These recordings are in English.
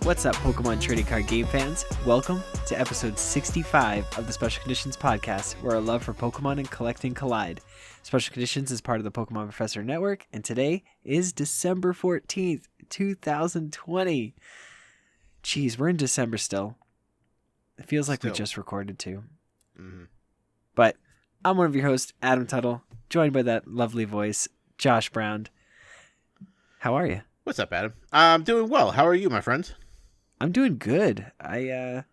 What's up, Pokemon trading card game fans? Welcome to episode 65 of the Special Conditions podcast, where our love for Pokemon and collecting collide. Special Conditions is part of the Pokemon Professor Network, and today is December 14th, 2020. Jeez, we're in December still. It feels like we just recorded too. Mm-hmm. But I'm one of your hosts, Adam Tuttle, joined by that lovely voice, Josh Brown. How are you? What's up, Adam? I'm doing well. How are you, my friend? I'm doing good. I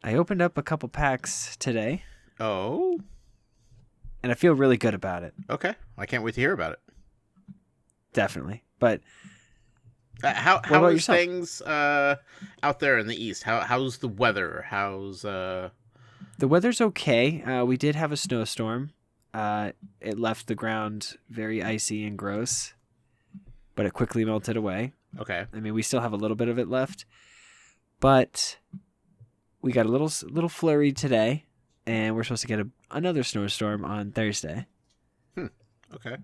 opened up a couple packs today. Oh? And I feel really good about it. Okay. I can't wait to hear about it. Definitely. But how about is yourself? things out there in the east? How's the weather? How's The weather's okay. We did have a snowstorm. It left the ground very icy and gross, but it quickly melted away. Okay. I mean, we still have a little bit of it left, but we got a little flurry today, and we're supposed to get another snowstorm on Thursday. Okay.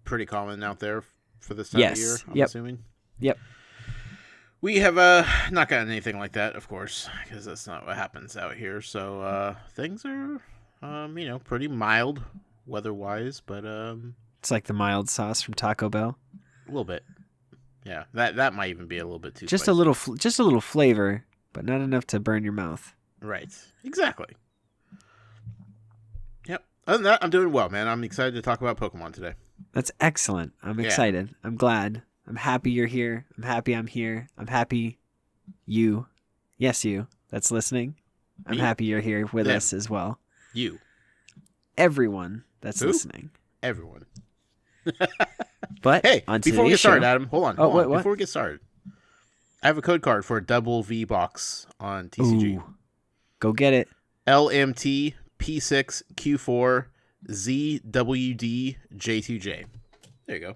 Pretty common out there for this time of year, I'm assuming. Yep. We have not gotten anything like that, of course, because that's not what happens out here. So things are, pretty mild weather-wise, but It's like the mild sauce from Taco Bell. a little bit. Yeah, that might even be a little bit too Just spicy. a little flavor, but not enough to burn your mouth. Right. Exactly. Yep. Other than that, I'm doing well, man. I'm excited to talk about Pokemon today. That's excellent. I'm excited. I'm glad. I'm happy you're here. I'm happy I'm here. I'm happy you, yes you, that's listening. I'm happy you're here with us as well. You. Everyone that's listening. Everyone. But hey, on before we get started, Adam, hold on. What? Before we get started, I have a code card for a double V box on TCG. Ooh, go get it. LMT P6 Q4 ZWD J2J. There you go.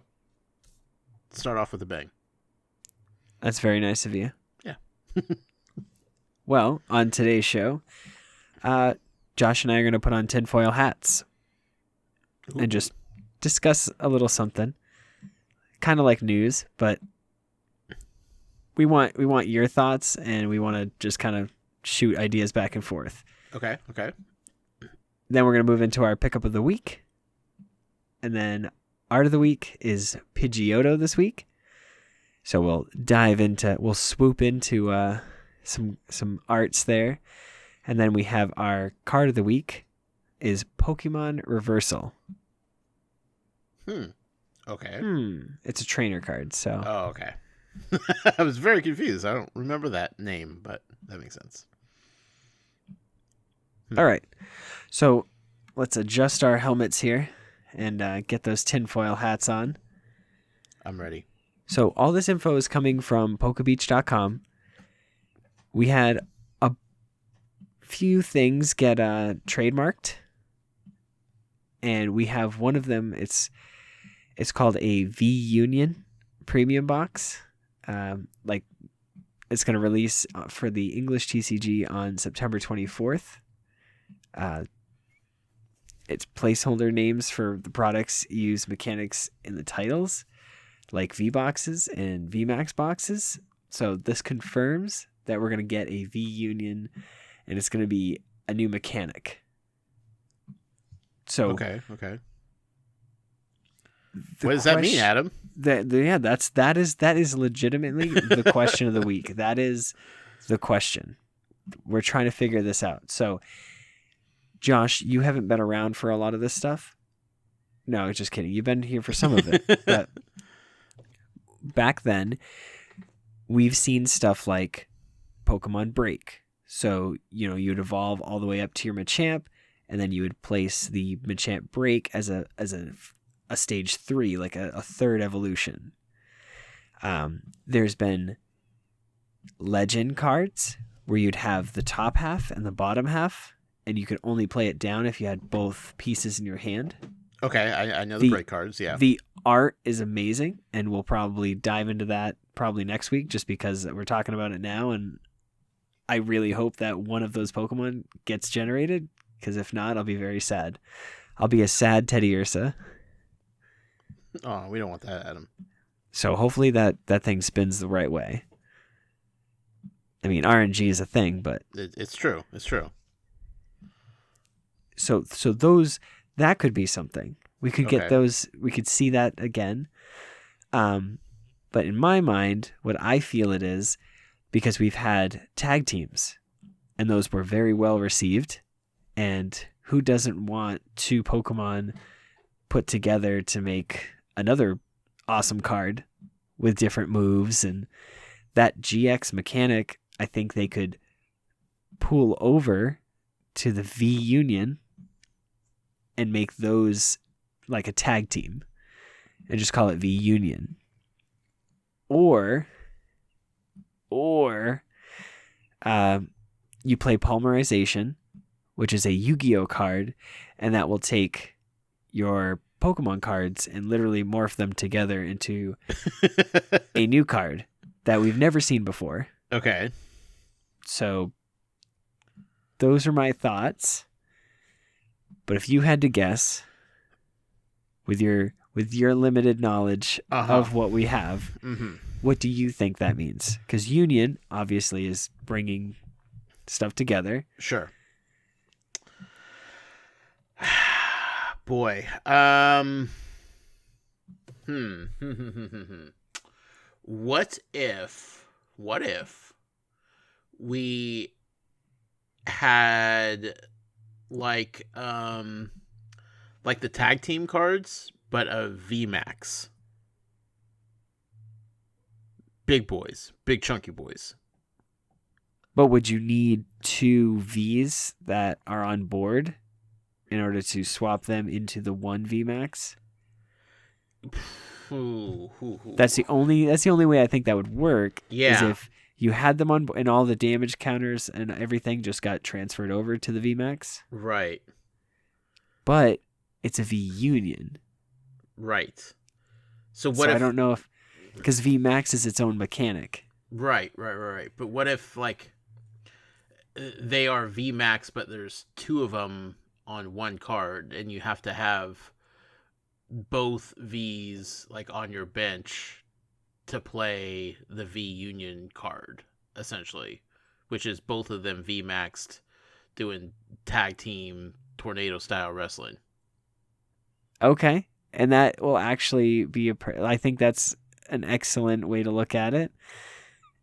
Start off with a bang. That's very nice of you. Yeah. Well, on today's show, Josh and I are going to put on tinfoil hats. Ooh. And just discuss a little something. Kind of like news, but we want your thoughts, and we want to just kind of shoot ideas back and forth. Okay. Then we're going to move into our pickup of the week. And then art of the week is Pidgeotto this week. So we'll swoop into some arts there. And then we have our card of the week is Pokemon Reversal. Okay. It's a trainer card, so. Oh, okay. I was very confused. I don't remember that name, but that makes sense. All right. So let's adjust our helmets here and get those tinfoil hats on. I'm ready. So all this info is coming from Pokebeach.com. We had a few things get trademarked, and we have one of them. It's called a V Union premium box. It's going to release for the English TCG on September 24th. It's placeholder names for the products use mechanics in the titles, like V boxes and V Max boxes. So this confirms that we're going to get a V Union, and it's going to be a new mechanic. So Okay. What does that mean, Adam? That is legitimately the question of the week. That is the question. We're trying to figure this out. So, Josh, you haven't been around for a lot of this stuff. No, just kidding. You've been here for some of it. But back then, we've seen stuff like Pokemon Break. So, you'd evolve all the way up to your Machamp, and then you would place the Machamp Break as a stage 3, like a third evolution. There's been legend cards where you'd have the top half and the bottom half, and you could only play it down if you had both pieces in your hand. Okay, I know the break cards, yeah. The art is amazing, and we'll probably dive into that probably next week just because we're talking about it now, and I really hope that one of those Pokemon gets generated, because if not, I'll be very sad. I'll be a sad Teddy Ursa. Oh, we don't want that, Adam. So hopefully that thing spins the right way. I mean, RNG is a thing, but It's true. It's true. So those, that could be something. We could get Okay. those. We could see that again. But in my mind, what I feel it is, because we've had tag teams, and those were very well received. And who doesn't want two Pokemon put together to make another awesome card with different moves? And that GX mechanic, I think they could pull over to the V Union and make those like a tag team and just call it V Union. Or you play Polymerization, which is a Yu-Gi-Oh card, and that will take your Pokemon cards and literally morph them together into a new card that we've never seen before. Okay. So those are my thoughts. But if you had to guess, with your limited knowledge of what we have, what do you think that means? Because Union obviously is bringing stuff together. Sure. Boy. What if we had like the tag team cards, but a VMAX? Big boys, big chunky boys. But would you need two Vs that are on board in order to swap them into the one VMAX? That's the only way I think that would work. Yeah. Is if you had them on and all the damage counters and everything just got transferred over to the VMAX. Right. But it's a V Union. Right. So what if I don't know if, because VMAX is its own mechanic. Right. But what if like they are VMAX, but there's two of them on one card, and you have to have both Vs like on your bench to play the V Union card, essentially, which is both of them VMAXed, doing tag team tornado style wrestling. Okay, and that will actually be I think that's an excellent way to look at it,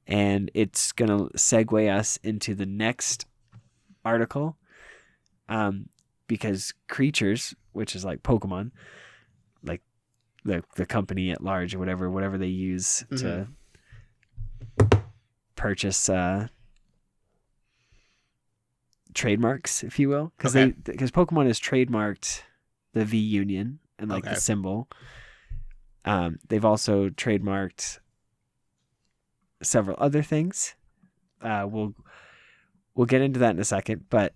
and it's gonna segue us into the next article, because creatures, which is like Pokemon, like the company at large or whatever they use to purchase trademarks, if you will, because Pokemon has trademarked the V Union and like the symbol. They've also trademarked several other things. We'll get into that in a second, but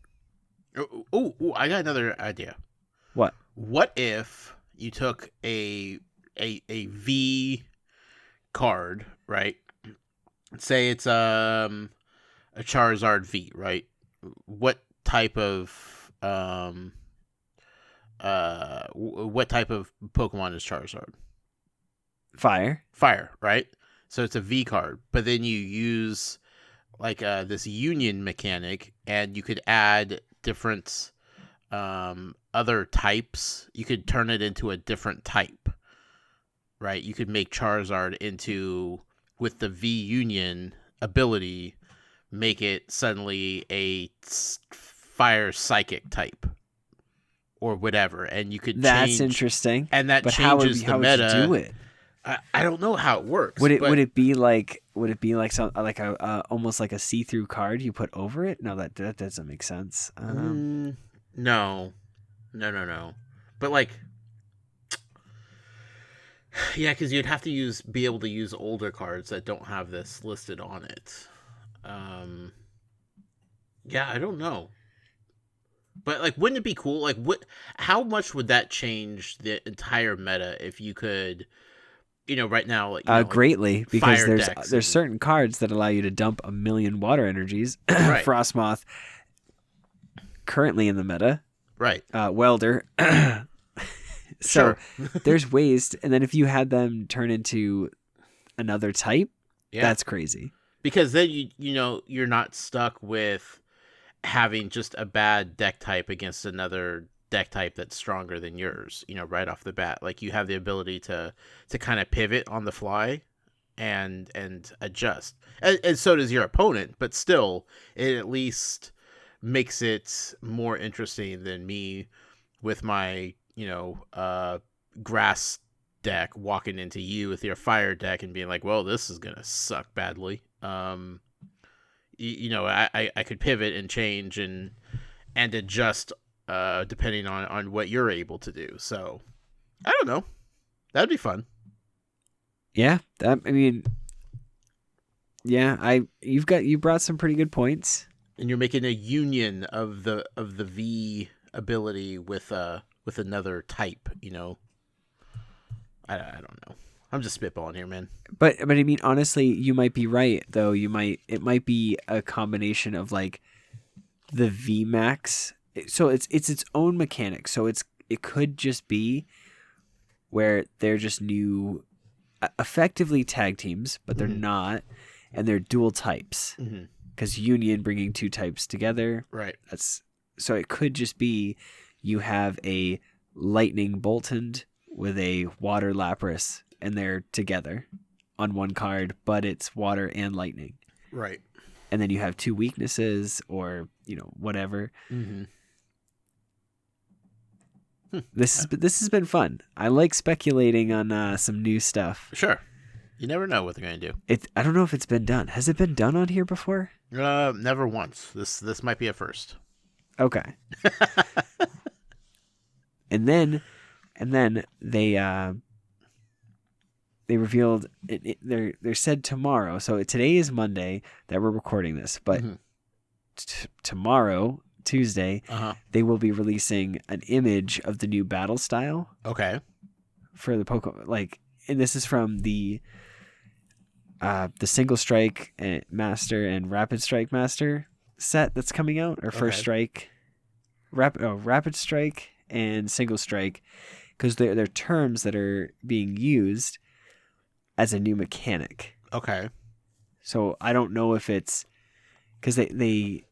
I got another idea. What if you took a V card, right? Say it's a Charizard V, right? What type of Pokemon is Charizard? Fire, right? So it's a V card, but then you use like this Union mechanic, and you could add different other types. You could turn it into a different type, right? You could make Charizard into, with the V Union ability, make it suddenly a fire psychic type or whatever, and you could that's interesting, and that but changes the meta. Would you do it? I don't know how it works. Would it be like some like a almost like a see-through card you put over it? No, that doesn't make sense. No. But like, yeah, because you'd have to be able to use older cards that don't have this listed on it. Yeah, I don't know. But like, wouldn't it be cool? Like, how much would that change the entire meta if you could? Right now, like greatly, because there's and certain cards that allow you to dump 1 million water energies. Right. Frostmoth, currently in the meta. Right. Welder, So Sure. there's ways, and then if you had them turn into another type, Yeah. that's crazy. Because then you're not stuck with having just a bad deck type against another deck type that's stronger than yours, right off the bat. Like, you have the ability to kind of pivot on the fly and adjust. And so does your opponent, but still, it at least makes it more interesting than me with my, grass deck walking into you with your fire deck and being like, well, this is gonna suck badly. I could pivot and change and adjust depending on what you're able to do. So I don't know, that'd be fun. Yeah, you brought some pretty good points, And you're making a union of the V ability with another type. I don't know. I'm just spitballing here, man. but I mean, honestly, you might be right though. It might be a combination of like the VMAX. So it's its own mechanic. So it could just be where they're just new, effectively tag teams, but they're not, and they're dual types. Because Union bringing two types together, Right? So it could just be you have a Lightning Boltund with a Water Lapras, and they're together on one card, but it's water and lightning. Right. And then you have two weaknesses, or whatever. This has been fun. I like speculating on some new stuff. Sure. You never know what they're gonna do. I don't know if it's been done. Has it been done on here before? Never once. This might be a first. Okay. and then they revealed they're said tomorrow. So today is Monday that we're recording this, but tomorrow, Tuesday, they will be releasing an image of the new battle style. Okay. For the Pokemon, and this is from the Single Strike Master and Rapid Strike Master set that's coming out, or First Strike, Rapid Strike and Single Strike, because they're terms that are being used as a new mechanic. Okay. So I don't know if it's because they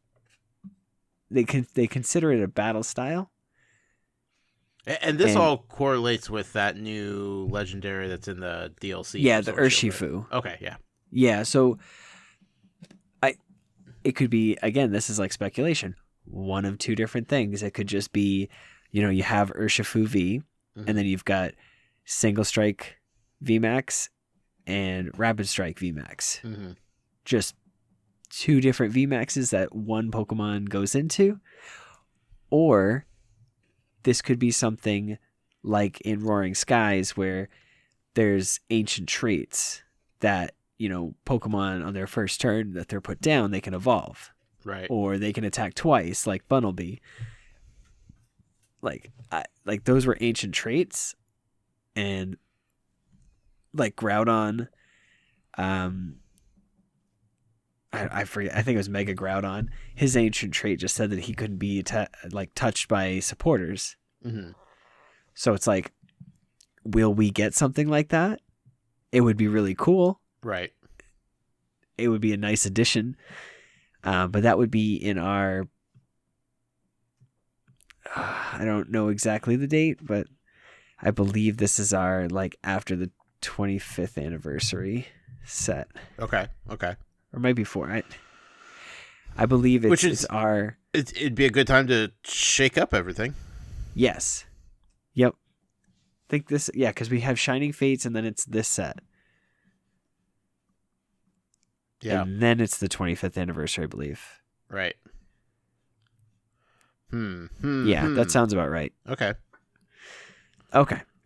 consider it a battle style. And this all correlates with that new legendary that's in the DLC. Yeah, the Urshifu. Right? Okay, yeah. Yeah, so it could be, again, this is like speculation, one of two different things. It could just be, you have Urshifu V, and then you've got Single Strike VMAX and Rapid Strike VMAX. Just two different VMAXs that one Pokemon goes into. Or this could be something like in Roaring Skies, where there's ancient traits that, Pokemon on their first turn that they're put down, they can evolve. Right. Or they can attack twice, like Bunnelby. Like those were ancient traits. And like Groudon, I forget, I think it was Mega Groudon. His ancient trait just said that he couldn't be touched by supporters. So it's like, will we get something like that? It would be really cool. Right. It would be a nice addition. But that would be in our, I don't know exactly the date, but I believe this is our, after the 25th anniversary set. Okay. Or maybe before. I believe it's our... It'd be a good time to shake up everything. Yes. Yep. I think this... Yeah, because we have Shining Fates, and then it's this set. Yeah. And then it's the 25th anniversary, I believe. Right. Yeah, that sounds about right. Okay.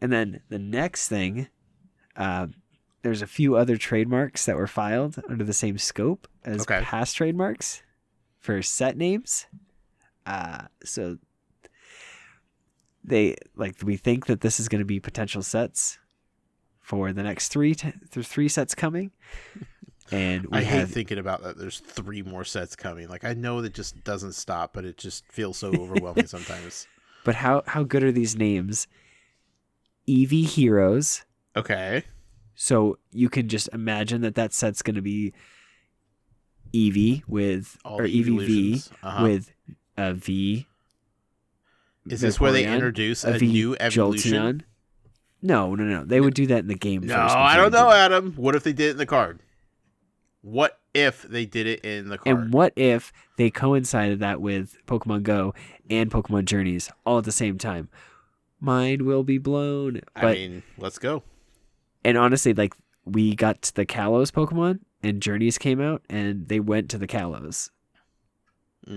And then the next thing... there's a few other trademarks that were filed under the same scope as past trademarks for set names. So we think that this is going to be potential sets for the next three sets coming. And I hate thinking about that. There's 3 more sets coming. I know that just doesn't stop, but it just feels so overwhelming sometimes. But how good are these names? Eevee Heroes. Okay. So you can just imagine that set's going to be Eevee with All or the EVV evolutions. with a V. Is this where they Vaporeon, introduce a a V new evolution? Jolteon. No. They would do that in the game No, first. I don't before know, they did- Adam. What if they did it in the card? What if they did it in the card? And what if they coincided that with Pokemon Go and Pokemon Journeys all at the same time? Mind will be blown. But, I mean, let's go. and honestly, like we got to the Kalos Pokemon and Journeys came out and they went to the Kalos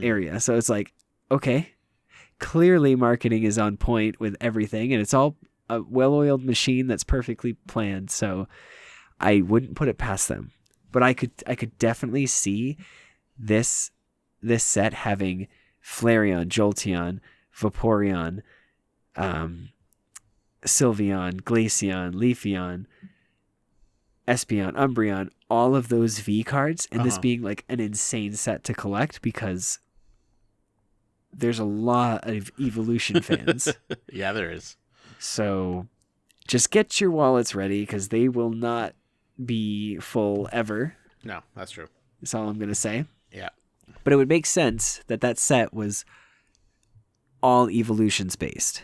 area. So it's like, okay, clearly marketing is on point with everything and it's all a well-oiled machine that's perfectly planned. So I wouldn't put it past them. But I could definitely see this set having Flareon, Jolteon, Vaporeon, Sylveon, Glaceon, Leafeon, Espeon, Umbreon, all of those V cards, and this being like an insane set to collect because there's a lot of evolution fans. Yeah, there is. So just get your wallets ready because they will not be full ever. No, that's true. That's all I'm going to say. Yeah. But it would make sense that set was all evolutions based.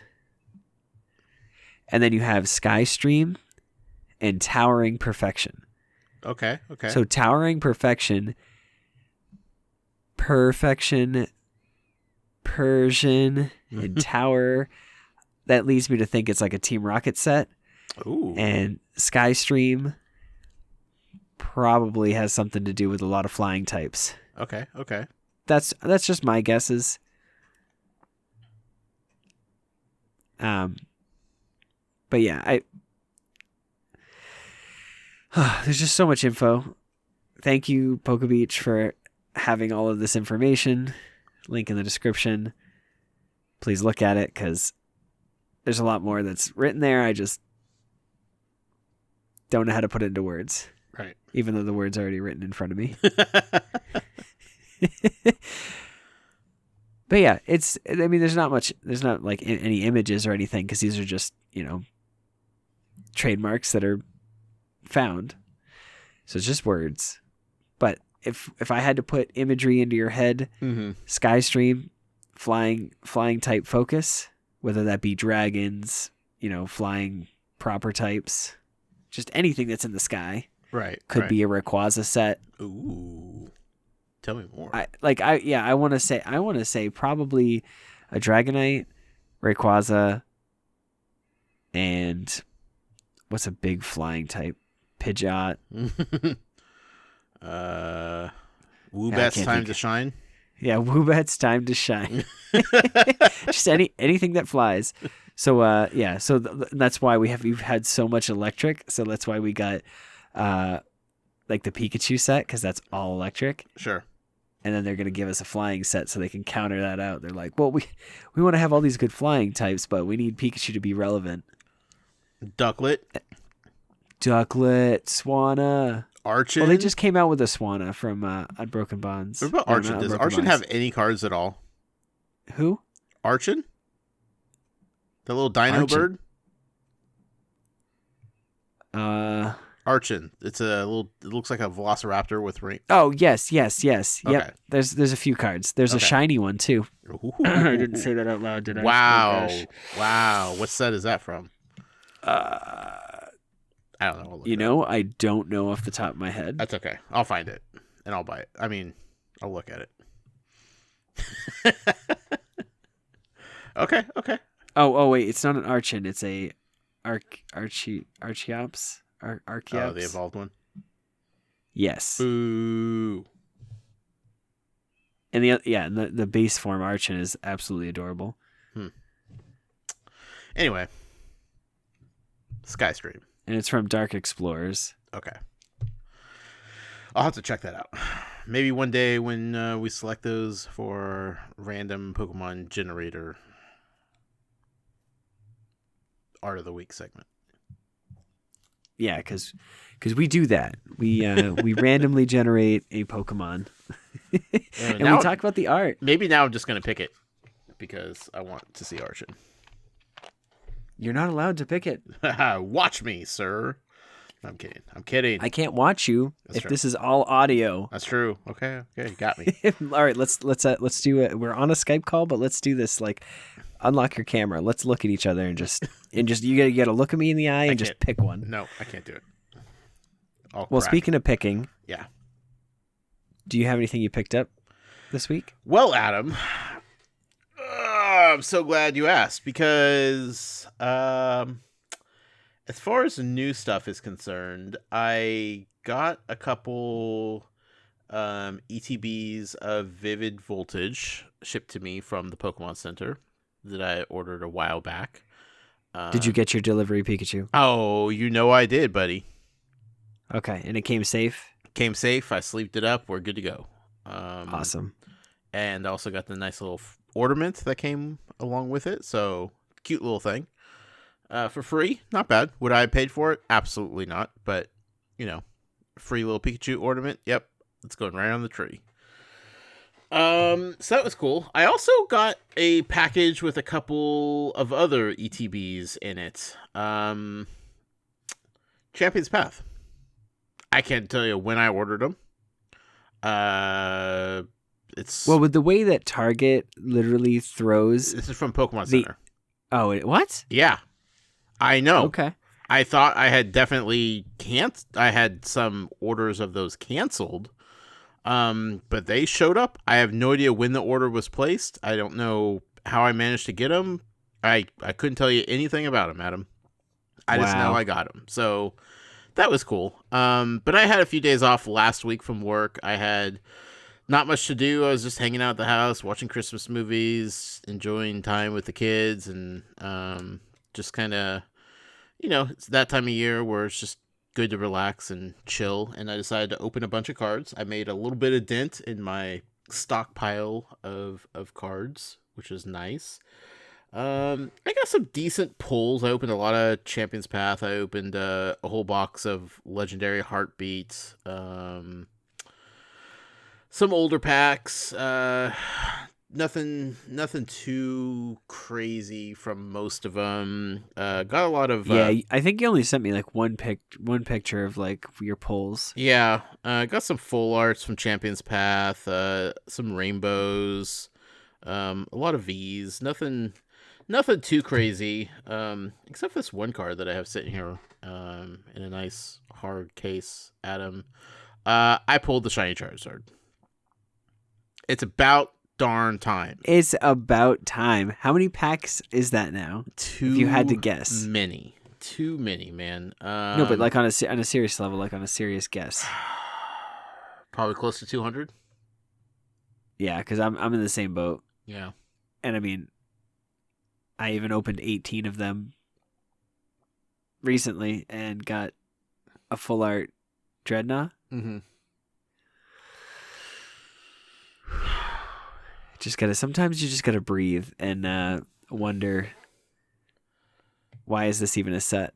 And then you have Skystream and Towering Perfection. Okay. So Towering Perfection, Persian, and Tower, that leads me to think it's like a Team Rocket set. Ooh. And Skystream probably has something to do with a lot of flying types. Okay. That's just my guesses. But yeah, there's just so much info. Thank you, PokeBeach, for having all of this information. Link in the description. Please look at it because there's a lot more that's written there. I just don't know how to put it into words. Right. Even though the word's already written in front of me. But yeah, there's not like any images or anything because these are just, trademarks that are found. So it's just words. But if I had to put imagery into your head, Skystream, flying type focus, whether that be dragons, flying proper types, just anything that's in the sky. Right. Could be a Rayquaza set. Ooh. Tell me more. I want to say probably a Dragonite, Rayquaza, and what's a big flying type? Pidgeot. Woobat's time to shine. Yeah, Woobat's time to shine. Just anything that flies. So that's why we've had so much electric. So that's why we got like the Pikachu set because that's all electric. Sure. And then they're going to give us a flying set so they can counter that out. They're like, well, we want to have all these good flying types, but we need Pikachu to be relevant. Ducklet, Swanna. Archon. Well, they just came out with a Swanna from Unbroken Bonds. What about Archon? Does Archon have any cards at all? Who? Archon? The little dino bird? Archon. It's a little. It looks like a Velociraptor with ring. Oh yes. Okay. Yep. There's a few cards. There's a shiny one too. I didn't say that out loud, did I? Wow. Oh, Wow. What set is that from? I don't know. I don't know off the top of my head. That's okay. I'll find it and I'll buy it. I mean, I'll look at it. Okay. Oh wait, it's not an Archon. It's a Archeops. Archeops. Oh, the evolved one. Yes. Boo. And the base form Archon is absolutely adorable. Anyway, Skystream. And it's from Dark Explorers. Okay. I'll have to check that out. Maybe one day when we select those for random Pokemon generator Art of the Week segment. Yeah, because we do that. We randomly generate a Pokemon, and we talk about the art. Maybe now I'm just gonna pick it because I want to see Archon. You're not allowed to pick it. Watch me, sir. I'm kidding. I'm kidding. I can't watch you if this is all audio. That's true. Okay, you got me. All right, let's do it. We're on a Skype call, but let's do this. Like, unlock your camera. Let's look at each other and just you gotta look at me in the eye and just pick one. No, I can't do it. Well, speaking of picking, yeah. Do you have anything you picked up this week? Well, Adam, I'm so glad you asked because as far as the new stuff is concerned, I got a couple ETBs of Vivid Voltage shipped to me from the Pokemon Center that I ordered a while back. Did you get your delivery, Pikachu? Oh, you know I did, buddy. Okay, and it came safe? Came safe. I sleeved it up. We're good to go. Awesome. And I also got the nice little ornament that came along with it. So, cute little thing. For free, not bad. Would I have paid for it? Absolutely not. But, free little Pikachu ornament. Yep, it's going right on the tree. So that was cool. I also got a package with a couple of other ETBs in it. Champion's Path. I can't tell you when I ordered them. It's with the way that Target literally throws. This is from Pokemon Center. What? Yeah. I know. Okay. I thought I had definitely I had some orders of those canceled. But they showed up. I have no idea when the order was placed. I don't know how I managed to get them. I couldn't tell you anything about them, Adam. I just know I got them. So that was cool. But I had a few days off last week from work. I had not much to do. I was just hanging out at the house, watching Christmas movies, enjoying time with the kids, and just kind of, it's that time of year where it's just good to relax and chill. And I decided to open a bunch of cards. I made a little bit of dent in my stockpile of cards, which is nice. I got some decent pulls. I opened a lot of Champion's Path. I opened a whole box of Legendary Heartbeats. Some older packs. Nothing too crazy from most of them. Got a lot of I think you only sent me like one picture of like your pulls. Yeah, got some full arts from Champion's Path. Some rainbows. A lot of V's. Nothing too crazy. Except for this one card that I have sitting here in a nice hard case. Adam, I pulled the shiny Charizard. It's about darn time. It's about time. How many packs is that now? If you had to guess. Too many, man. No, but like on a serious level, like on a serious guess. Probably close to 200. Yeah, because I'm in the same boat. Yeah. And I mean, I even opened 18 of them recently and got a full art Dreadnought. Mm-hmm. Sometimes you just gotta breathe and wonder, why is this even a set?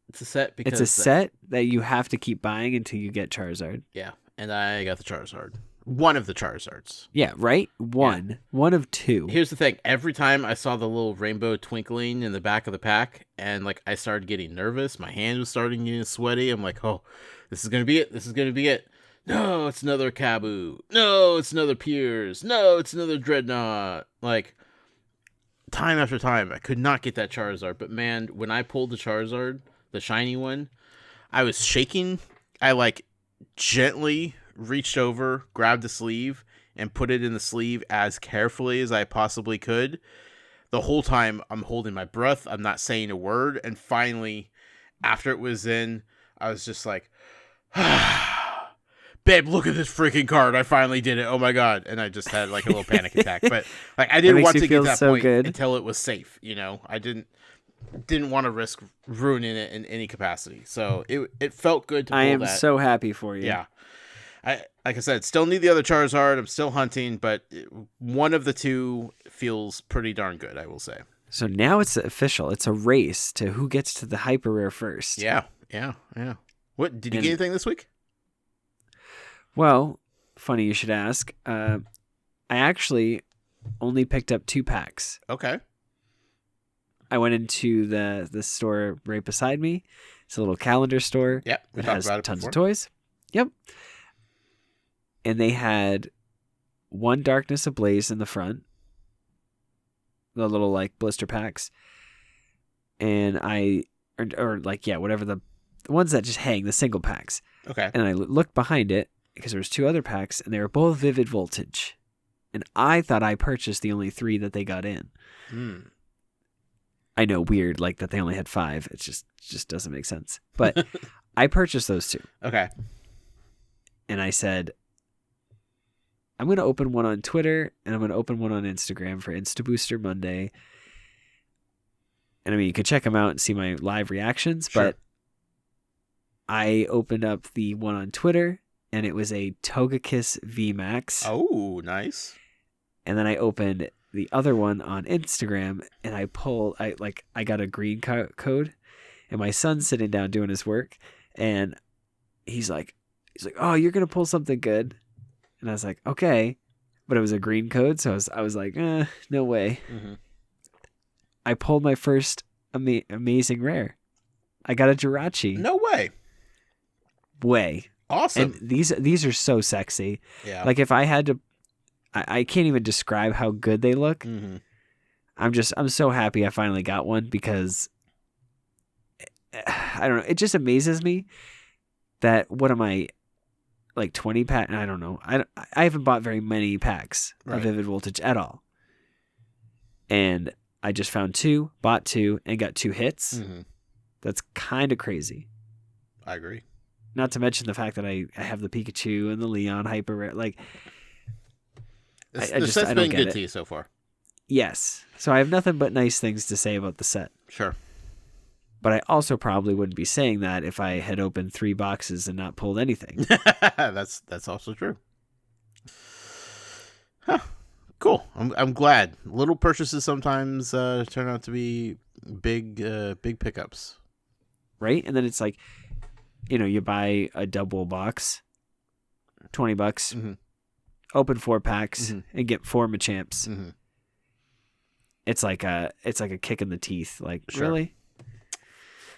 It's a set because it's a set that you have to keep buying until you get Charizard. Yeah, and I got the Charizard. One of the Charizards. Yeah, right? One of two. Here's the thing. Every time I saw the little rainbow twinkling in the back of the pack, and like I started getting nervous, my hand was starting getting sweaty. I'm like, oh, this is gonna be it. No, it's another Kabu. No, it's another Piers. No, it's another Dreadnought. Like, time after time, I could not get that Charizard. But man, when I pulled the Charizard, the shiny one, I was shaking. I like gently reached over, grabbed the sleeve, and put it in the sleeve as carefully as I possibly could. The whole time, I'm holding my breath. I'm not saying a word. And finally, after it was in, I was just like, babe, look at this freaking card. I finally did it. Oh my God. And I just had like a little panic attack. But like I didn't want to get to that point until it was safe. I didn't want to risk ruining it in any capacity. So it felt good to pull that. I am so happy for you. Yeah. Like I said, still need the other Charizard. I'm still hunting, but one of the two feels pretty darn good, I will say. So now it's official. It's a race to who gets to the hyper rare first. Yeah. What did you get anything this week? Well, funny you should ask. I actually only picked up 2 packs. Okay. I went into the store right beside me. It's a little calendar store. Yep, we that talked has about it tons before. of toys. Yep. And they had one Darkness Ablaze in the front, the little like blister packs, and whatever the ones that just hang, the single packs. Okay. And I looked behind it because there was 2 other packs, and they were both Vivid Voltage. And I thought I purchased the only 3 that they got in. I know, weird, like that they only had 5. It just doesn't make sense. But I purchased those 2. Okay. And I said, I'm going to open one on Twitter, and I'm going to open one on Instagram for Insta Booster Monday. And I mean, you could check them out and see my live reactions, Sure. but I opened up the one on Twitter, and it was a Togekiss VMAX. Oh, nice. And then I opened the other one on Instagram, and I got a green code, and my son's sitting down doing his work, and he's like, oh, you're going to pull something good. And I was like, okay, but it was a green code. So I was like, no way. Mm-hmm. I pulled my first amazing rare. I got a Jirachi. No way. Way. Awesome. And these are so sexy. Yeah. Like if I had to, I can't even describe how good they look. Mm-hmm. I'm so happy I finally got one because I don't know. It just amazes me that what am I, like 20 pack? I don't know. I haven't bought very many packs Right. of Vivid Voltage at all. And I just found 2, bought 2, and got 2 hits. Mm-hmm. That's kind of crazy. I agree. Not to mention the fact that I have the Pikachu and the Leon Hyper Rare. Like, The I set's don't been get good it. to you so far. Yes. So I have nothing but nice things to say about the set. Sure. But I also probably wouldn't be saying that if I had opened 3 boxes and not pulled anything. That's also true. Huh. Cool. I'm glad. Little purchases sometimes turn out to be big pickups. Right? And then it's like, you buy a double box, $20, Mm-hmm. open 4 packs, Mm-hmm. and get 4 Machamps. Mm-hmm. It's like a kick in the teeth. Like, Sure. really?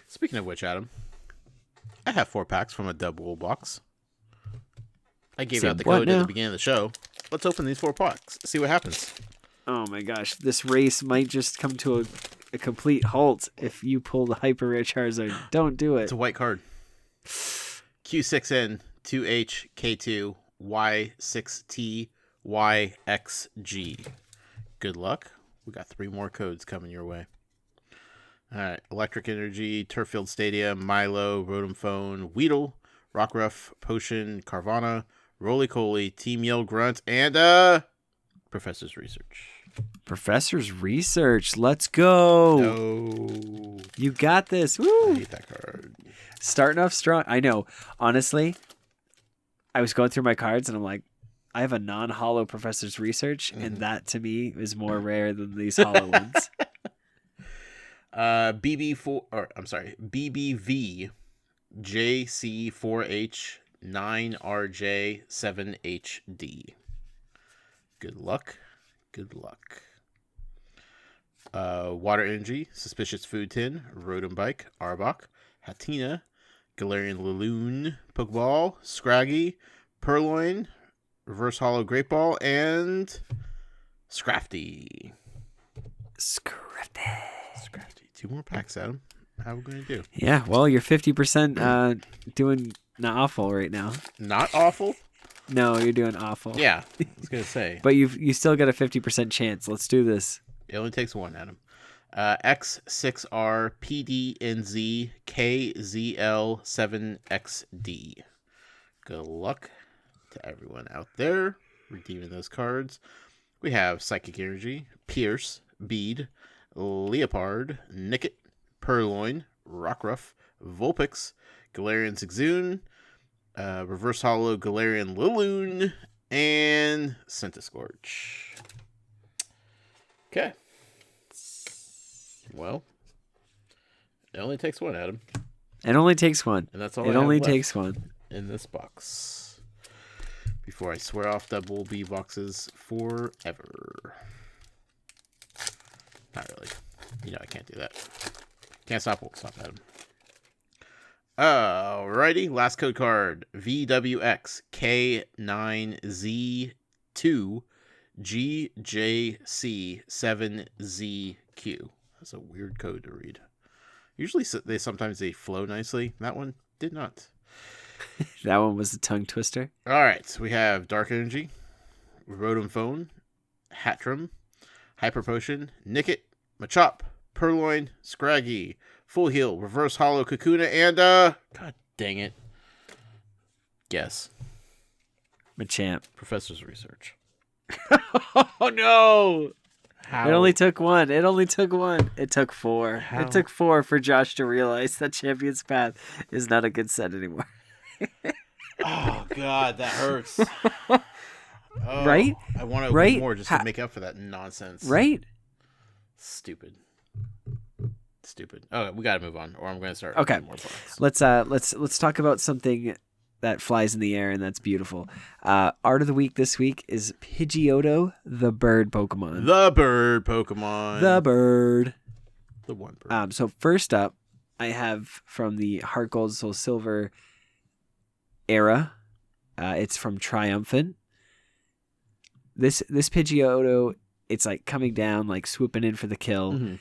Speaking of which, Adam, I have 4 packs from a double box. I gave Say out the what code at now? the beginning of the show. Let's open these 4 packs. See what happens. Oh my gosh, this race might just come to a complete halt if you pull the Hyper Rare Charizard. Don't do it. It's a white card. Q6N, 2H, K2, Y6T, YXG. Good luck. We got 3 more codes coming your way. All right. Electric Energy, Turffield Stadium, Milo, Rotom Phone, Weedle, Rockruff, Potion, Carvana, Roly-Coly, Team Yell Grunt, and Professor's Research. Professor's Research. Let's go. No. You got this. I Woo. hate that card. Starting off strong. I know. Honestly, I was going through my cards and I'm like, I have a non-hollow Professor's Research, and that to me is more rare than these hollow ones. BBV JC4H 9RJ 7HD. Good luck. Good luck. Water Energy, Suspicious Food Tin, Rotom Bike, Arbok, Hatina, Galarian Laloon, Pokeball, Scraggy, Purloin, Reverse Hollow Great Ball, and Scrafty. Scrafty. 2 more packs, Adam. How are we going to do? Yeah, well, you're 50% doing not awful right now. Not awful? No, you're doing awful. Yeah, I was going to say. But you still got a 50% chance. Let's do this. It only takes 1, Adam. X6R PDNZ KZL7XD. Good luck to everyone out there redeeming those cards. We have Psychic Energy, Pierce, Bead, Leopard, Nickit, Purloin, Rockruff, Vulpix, Galarian Zigzagoon, Reverse Hollow Galarian Liloon, and Centiskorch. Okay. Well, it only takes 1, Adam. It only takes 1. And that's all It I have only left takes 1. in this box. Before I swear off double B boxes forever. Not really. You know I can't do that. Can't stop, won't stop, Adam. Alrighty, last code card. VWX K9Z2 GJC7ZQ. That's a weird code to read. Usually sometimes they flow nicely. That one did not. That one was a tongue twister. Alright, so we have Dark Energy, Rotom Phone, Hatterene, Hyper Potion, Nickit, Machop, Purloin, Scraggy, Full Heal, Reverse Hollow, Kakuna, and god dang it. Guess. Machamp. Professor's Research. Oh no! How? It only took one. It took four. How? It took four for Josh to realize that Champion's Path is not a good set anymore. Oh god, that hurts. Oh, Right? I want to open Right? more just to make up for that nonsense. Right? Stupid. Oh, we gotta move on, or I'm gonna start. Okay. More points. Let's talk about something that flies in the air and that's beautiful. Art of the week this week is Pidgeotto, the bird Pokemon. The bird Pokemon. The bird. The one bird. So first up, I have from the Heart Gold Soul Silver era. It's from Triumphant. This Pidgeotto, it's like coming down, like swooping in for the kill. Mm-hmm.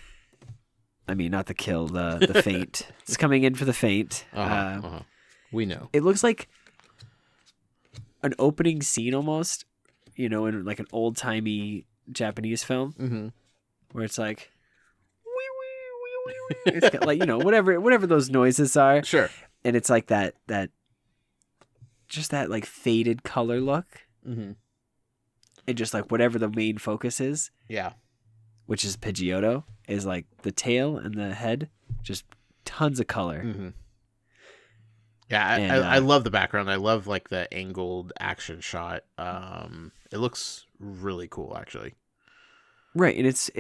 I mean, not the kill, the feint. It's coming in for the feint. We know. It looks like an opening scene almost, in like an old timey Japanese film, where it's like, it's got like whatever those noises are. Sure. And it's like that just that like faded color look, and just like whatever the main focus is. Yeah. Which is Pidgeotto, is like the tail and the head, just tons of color. Mm-hmm. Yeah, I love the background. I love like the angled action shot. It looks really cool, actually. Right, and it's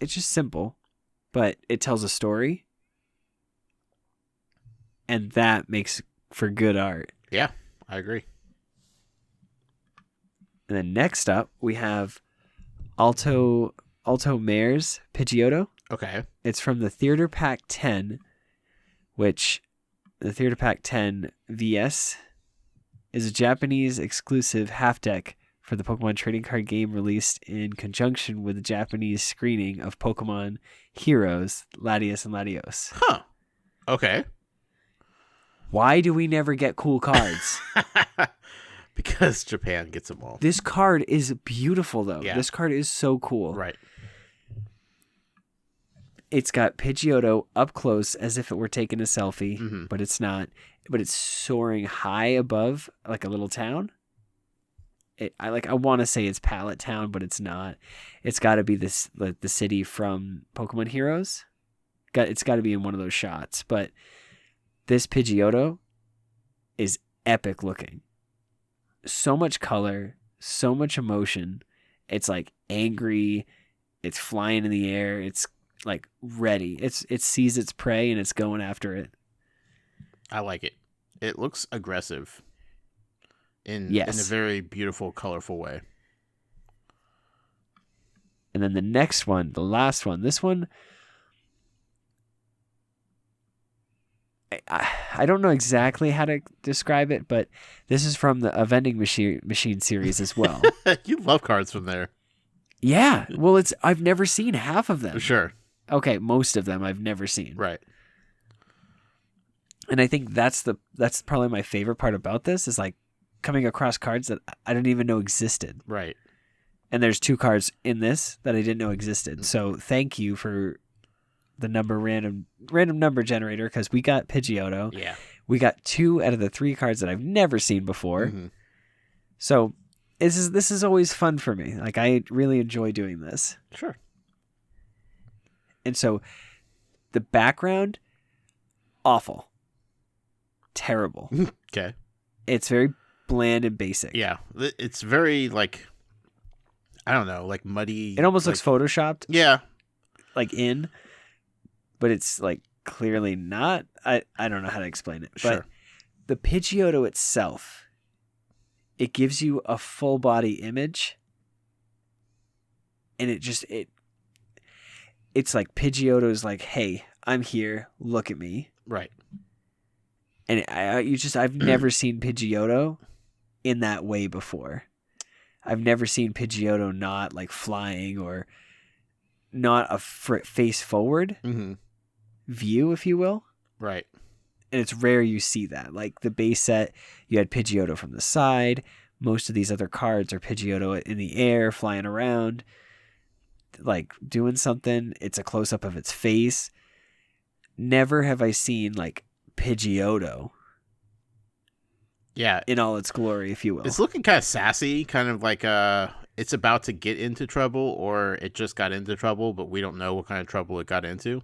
just simple, but it tells a story, and that makes for good art. Yeah, I agree. And then next up, we have Alto Mare's Pidgeotto. Okay. It's from the Theater Pack 10, which the Theater Pack 10 VS is a Japanese exclusive half deck for the Pokemon trading card game released in conjunction with the Japanese screening of Pokemon Heroes, Latios and Latios. Huh. Okay. Why do we never get cool cards? Because Japan gets them all. This card is beautiful, though. Yeah. This card is so cool. Right. It's got Pidgeotto up close as if it were taking a selfie, but it's not. But it's soaring high above like a little town. I want to say it's Pallet Town, but it's not. It's got to be the city from Pokemon Heroes. It's got to be in one of those shots. But this Pidgeotto is epic looking. So much color, so much emotion. It's like angry. It's flying in the air. It's like ready. It sees its prey and it's going after it. I like it. It looks aggressive in a very beautiful, colorful way. And then the next one, the last one, this one, I don't know exactly how to describe it, but this is from a vending machine series as well. You love cards from there. Yeah. Well, I've never seen half of them. Sure. Okay, most of them I've never seen. Right. And I think that's probably my favorite part about this is like coming across cards that I didn't even know existed. Right. And there's 2 cards in this that I didn't know existed. So thank you for the random number generator, because we got Pidgeotto. Yeah. We got 2 out of the 3 cards that I've never seen before. Mm-hmm. So this is always fun for me. Like, I really enjoy doing this. Sure. And so the background, awful. Terrible. Okay. It's very bland and basic. Yeah. It's very like, I don't know, like muddy. It almost looks photoshopped. Yeah. Like but it's like clearly not. I don't know how to explain it. Sure. But the Pidgeotto itself, it gives you a full body image, and it's like Pidgeotto's like, hey, I'm here, look at me. Right. And I've never seen Pidgeotto in that way before. I've never seen Pidgeotto not like flying or not a face forward view, if you will. Right. And it's rare you see that. Like the base set, you had Pidgeotto from the side. Most of these other cards are Pidgeotto in the air, flying around, like doing something. It's a close up of its face. Never have I seen like Pidgeotto. Yeah. In all its glory, if you will. It's looking kind of sassy, kind of like it's about to get into trouble, or it just got into trouble, but we don't know what kind of trouble it got into.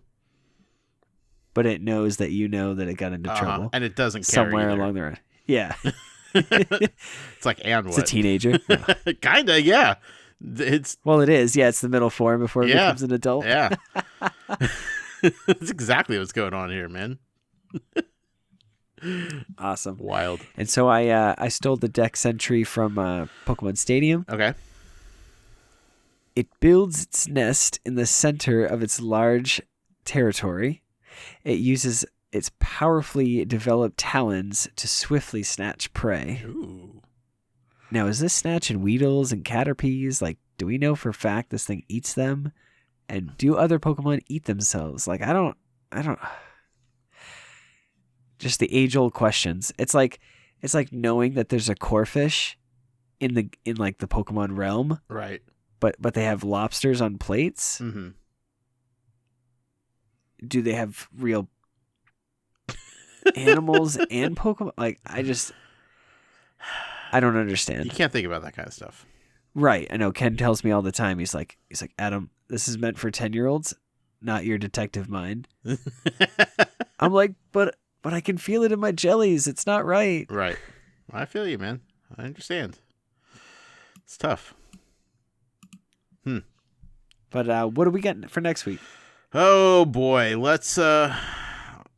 But it knows that you know that it got into trouble. And it doesn't care somewhere either. Along the road. Yeah. It's like, and what? It's a teenager. Kinda, yeah. Well, it is. Yeah, it's the middle form before it becomes an adult. Yeah. That's exactly what's going on here, man. Awesome. Wild. And so I stole the dex entry from Pokemon Stadium. Okay. It builds its nest in the center of its large territory. It uses its powerfully developed talons to swiftly snatch prey. Ooh. Now, is this snatching Weedles and Caterpies? Like, do we know for a fact this thing eats them? And do other Pokemon eat themselves? Like, I don't. Just the age-old questions. It's like knowing that there's a Corphish in like the Pokemon realm. Right. But they have lobsters on plates. Mm-hmm. Do they have real animals and Pokemon? Like, I don't understand. You can't think about that kind of stuff. Right. I know Ken tells me all the time. He's like, Adam, this is meant for 10-year-olds, not your detective mind. I'm like, but I can feel it in my jellies. It's not right. Right. I feel you, man. I understand. It's tough. But what do we get for next week? Oh boy, let's oh,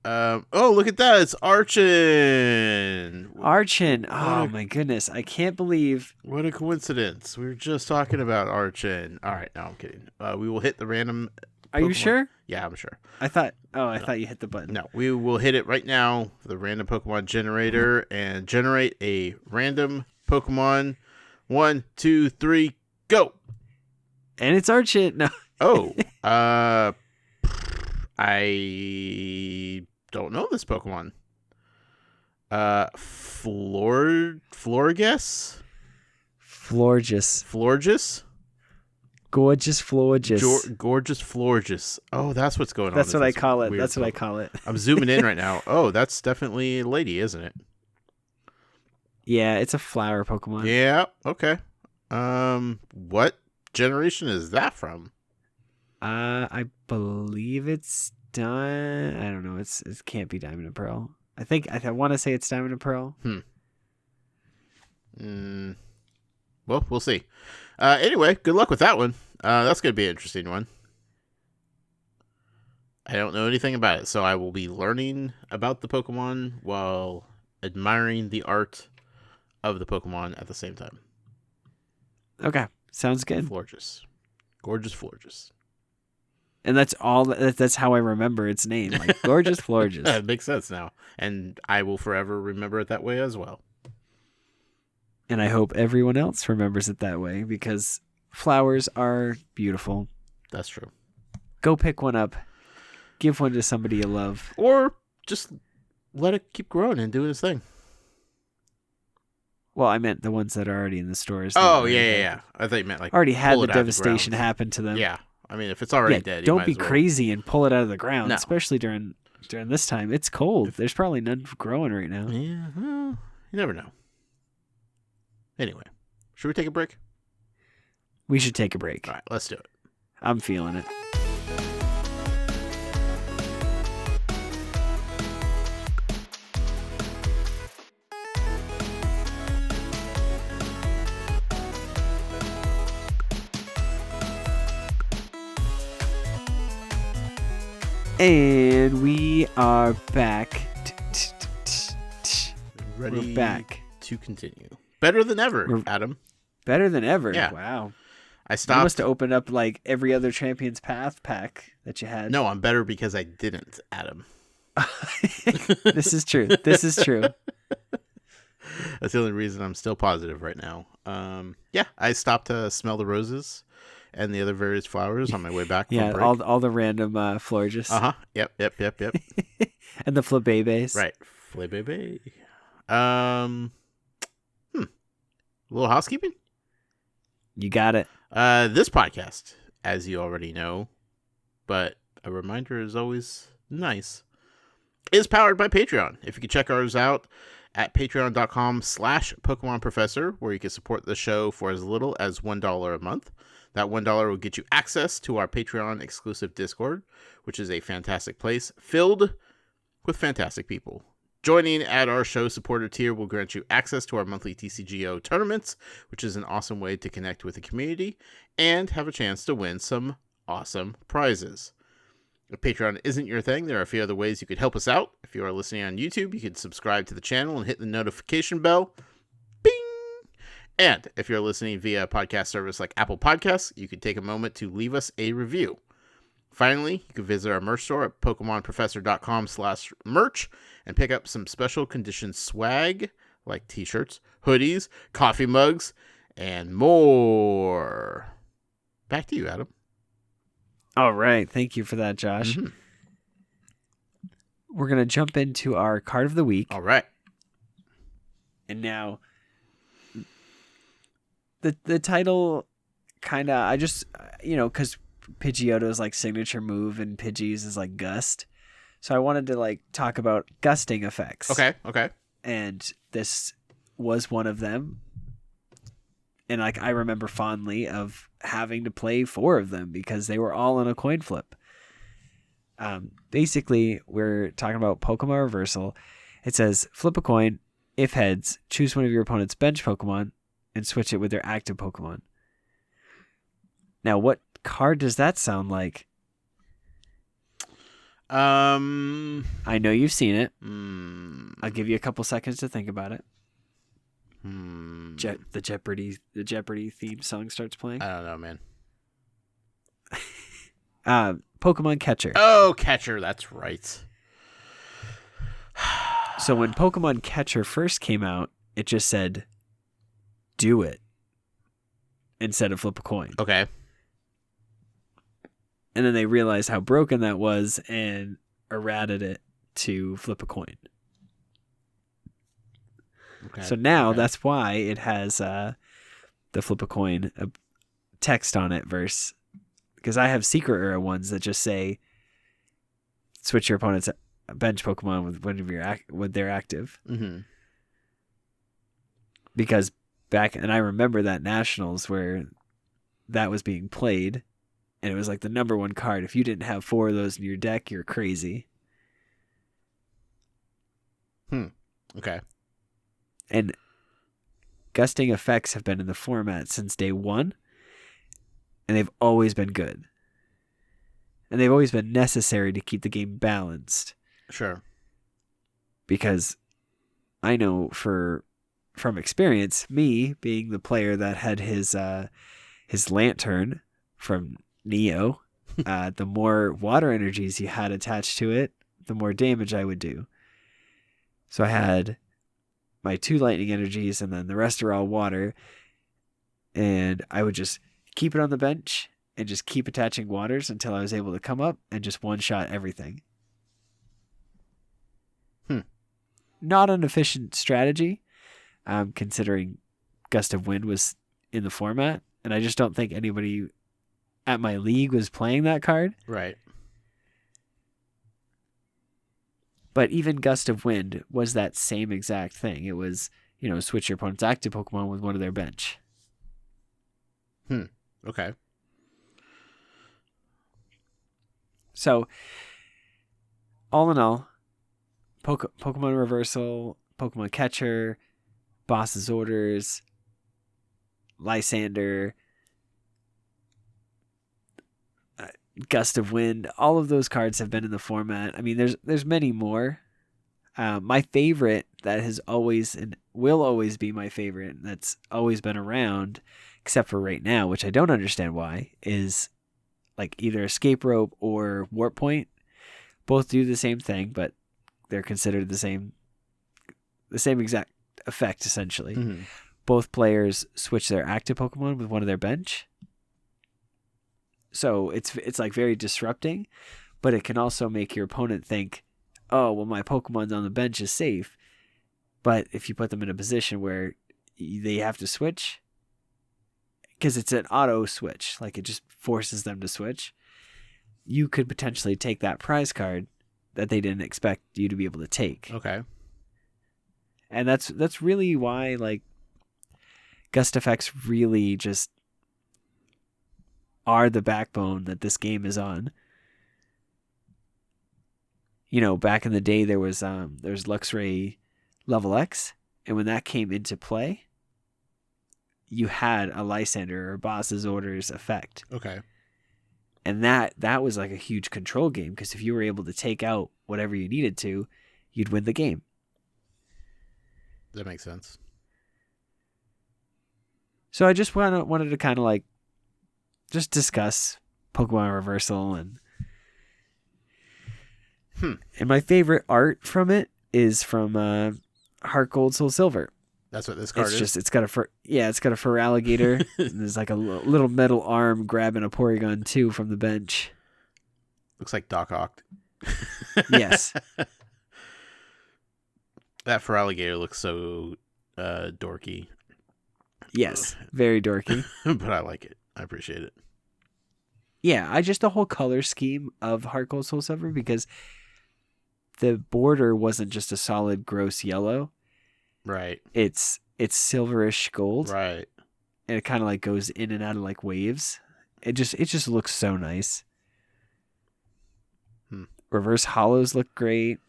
look at that. It's Archon. Oh my goodness. I can't believe. What a coincidence. We were just talking about Archon. All right, no, I'm kidding. We will hit the random Are you Pokemon. sure? Yeah, I'm sure. I thought you hit the button. No, we will hit it right now, the random Pokemon generator, and generate a random Pokemon. 1, 2, 3, go. And it's Archon. No. Oh, I don't know this Pokemon. Florges? Florges. Gorgeous Florges. Gorgeous Florges. Oh, that's what's going on. That's what I call it. That's what I call it. I'm zooming in right now. Oh, that's definitely a lady, isn't it? Yeah, it's a flower Pokemon. Yeah, okay. What generation is that from? I believe it's I don't know. It can't be Diamond and Pearl. I want to say it's Diamond and Pearl. Well, we'll see. Anyway, good luck with that one. That's going to be an interesting one. I don't know anything about it, so I will be learning about the Pokemon while admiring the art of the Pokemon at the same time. Okay, sounds good. Florges. Gorgeous Florges. And that's all. That's how I remember its name. Like, Gorgeous Florges. That makes sense now. And I will forever remember it that way as well. And I hope everyone else remembers it that way, because flowers are beautiful. That's true. Go pick one up. Give one to somebody you love. Or just let it keep growing and doing its thing. Well, I meant the ones that are already in the stores. Oh, yeah. I thought you meant like already had the devastation happen to them. Yeah. I mean, if it's already dead, don't be crazy and pull it out of the ground, especially during this time. It's cold. There's probably none growing right now. Yeah, well, you never know. Anyway, should we take a break? We should take a break. All right, let's do it. I'm feeling it. And we are back. Ready We're back to continue. Better than ever, Adam. Better than ever. Yeah. Wow. I You stopped. must have opened up like every other Champion's Path pack that you had. No, I'm better because I didn't, Adam. This is true. This is true. That's the only reason I'm still positive right now. Yeah, I stopped to smell the roses and the other various flowers on my way back from Yeah, break. all the random Florges. Yep. And the Flabébés. Right. Flay baby. A little housekeeping. You got it. This podcast, as you already know, but a reminder is always nice, is powered by Patreon. If you could check ours out at patreon.com/Pokemon Professor, where you can support the show for as little as $1 a month. That $1 will get you access to our Patreon exclusive Discord, which is a fantastic place filled with fantastic people. Joining at our show supporter tier will grant you access to our monthly TCGO tournaments, which is an awesome way to connect with the community and have a chance to win some awesome prizes. If Patreon isn't your thing, there are a few other ways you could help us out. If you are listening on YouTube, you could subscribe to the channel and hit the notification bell. Bing! And if you're listening via a podcast service like Apple Podcasts, you could take a moment to leave us a review. Finally, you can visit our merch store at PokemonProfessor.com/merch and pick up some special condition swag like t-shirts, hoodies, coffee mugs, and more. Back to you, Adam. All right. Thank you for that, Josh. Mm-hmm. We're going to jump into our card of the week. All right. And now, the title kind of, I just, because Pidgeotto's like signature move and Pidgey's is like Gust. So I wanted to like talk about gusting effects. Okay. And this was one of them. And like I remember fondly of having to play 4 of them because they were all in a coin flip. Basically, we're talking about Pokemon Reversal. It says, flip a coin. If heads, choose one of your opponent's bench Pokemon and switch it with their active Pokemon. Now, what card does that sound like? I know you've seen it. I'll give you a couple seconds to think about it. The Jeopardy theme song starts playing. I don't know, man. Pokemon Catcher. Oh, Catcher, that's right. So when Pokemon Catcher first came out, it just said, do it, instead of flip a coin. Okay. And then they realized how broken that was and errated it to flip a coin. Okay. So now that's why it has the flip a coin text on it versus, because I have Secret Era ones that just say switch your opponent's bench Pokemon with one of with their active. Mm-hmm. Because and I remember that Nationals where that was being played, and it was like the number 1 card. If you didn't have 4 of those in your deck, you're crazy. Okay. And gusting effects have been in the format since day 1, and they've always been good. And they've always been necessary to keep the game balanced. Sure. Because I know from experience, me being the player that had his lantern from Neo, the more water energies you had attached to it, the more damage I would do. So I had my 2 lightning energies, and then the rest are all water. And I would just keep it on the bench and just keep attaching waters until I was able to come up and just one-shot everything. Not an efficient strategy, considering Gust of Wind was in the format, and I just don't think anybody at my league was playing that card. Right. But even Gust of Wind was that same exact thing. It was, switch your opponent's active Pokemon with one of their bench. Okay. So, all in all, Pokemon Reversal, Pokemon Catcher, Boss's Orders, Lysander, Gust of Wind, all of those cards have been in the format. I mean, there's many more. My favorite that has always and will always be my favorite, that's always been around, except for right now, which I don't understand why, is like either escape rope or warp point. Both do the same thing, but they're considered the same exact effect, essentially. Mm-hmm. Both players switch their active Pokemon with one of their bench. So it's like very disrupting, but it can also make your opponent think, oh, well, my Pokemon's on the bench is safe. But if you put them in a position where they have to switch, because it's an auto switch, like it just forces them to switch, you could potentially take that prize card that they didn't expect you to be able to take. Okay. And that's really why, like, Gust effects really just are the backbone that this game is on. You know, back in the day there was Luxray Level X, and when that came into play, you had a Lysander or Boss's Orders effect. Okay. And that was like a huge control game, because if you were able to take out whatever you needed to, you'd win the game. That makes sense. So I just wanted to kind of like just discuss Pokemon Reversal and my favorite art from it is from Heart Gold Soul Silver. That's what this card is. It's got a fur alligator. And there's like a little metal arm grabbing a Porygon 2 from the bench. Looks like Doc Ock. Yes. That fur alligator looks so dorky. Yes, very dorky. But I like it. I appreciate it. Yeah, the whole color scheme of Heart Gold Soul Silver, because the border wasn't just a solid gross yellow. Right. It's silverish gold. Right. And it kind of like goes in and out of like waves. It just looks so nice. Reverse hollows look great.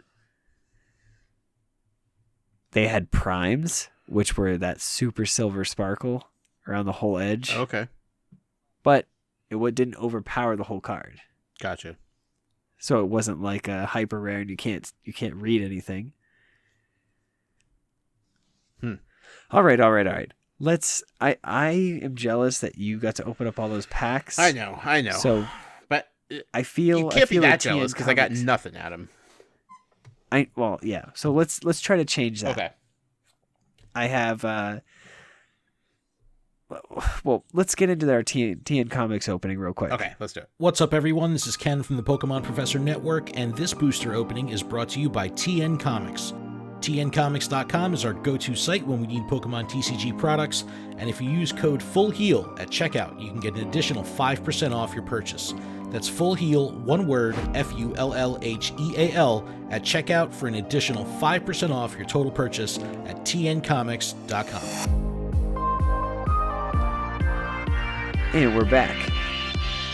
They had primes, which were that super silver sparkle around the whole edge. Okay. But it didn't overpower the whole card. Gotcha. So it wasn't like a hyper rare and you can't read anything. All right. I am jealous that you got to open up all those packs. I know. So, but I feel you can't be that like jealous because I got nothing at him. Yeah. So let's try to change that. Okay. I have. Well, let's get into our TN Comics opening real quick. Okay, let's do it. What's up, everyone? This is Ken from the Pokemon Professor Network, and this booster opening is brought to you by TN Comics. TNComics.com is our go-to site when we need Pokemon TCG products, and if you use code FULLHEAL at checkout, you can get an additional 5% off your purchase. That's FULLHEAL, one word, FULLHEAL, at checkout for an additional 5% off your total purchase at TNComics.com. And we're back.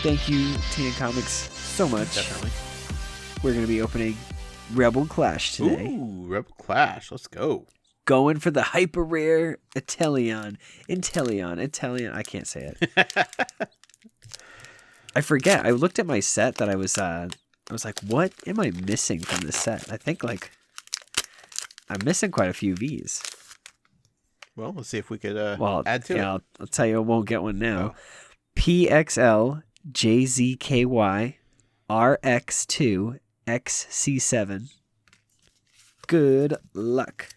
Thank you, TN Comics, so much. Definitely. We're going to be opening Rebel Clash today. Ooh, Rebel Clash. Let's go. Going for the hyper rare Inteleon. I can't say it. I forget. I looked at my set that I was like, what am I missing from this set? I think like I'm missing quite a few V's. Well, let's see if we could add to it. I'll tell you, I won't get one now. Oh. PXL JZKY RX2 XC7. Good luck.